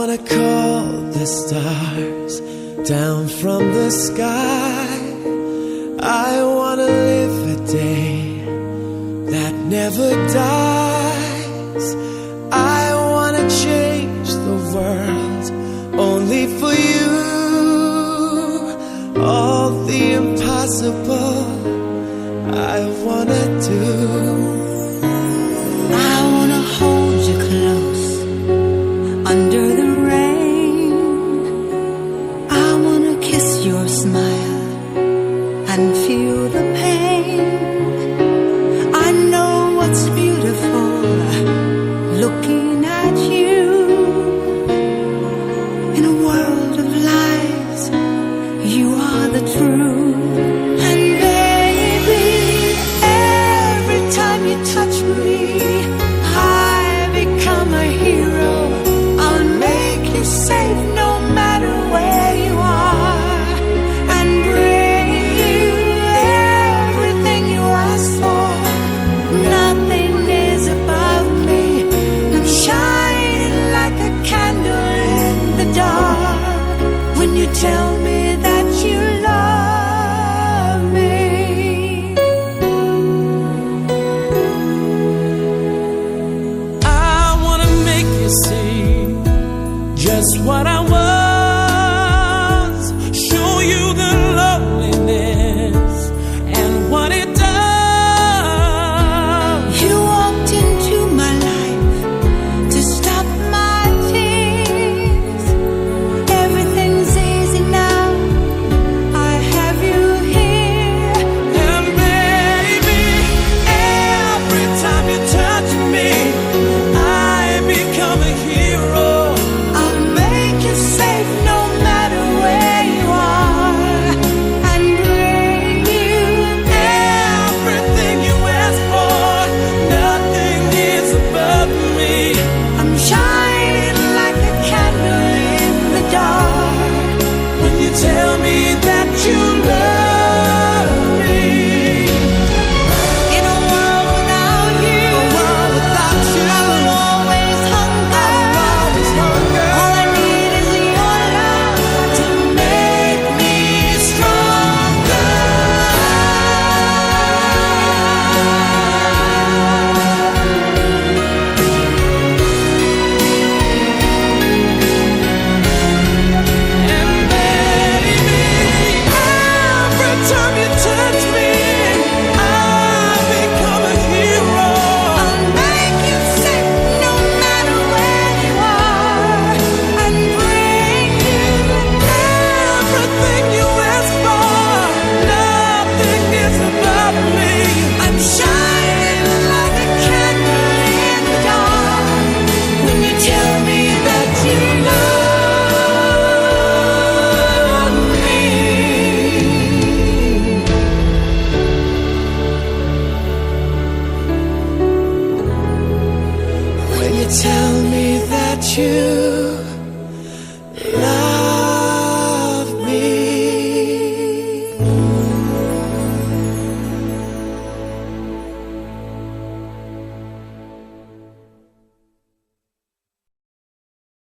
wanna call the stars down from the sky. I wanna live a day that never dies. I wanna change the world only for you. All the impossible I wanna do. I wanna hold you close under the rain. I wanna kiss your smile and feel the pain. I know what's beautiful looking at you. In a world of lies, you are the truth. And baby, every time you touch me, I become a hero. I'll make you safe no matter where you are, and bring you everything you ask for. Nothing is above me. I'm shining like a candle in the dark when you tell me that you love me. I wanna make you see just what I was, show you the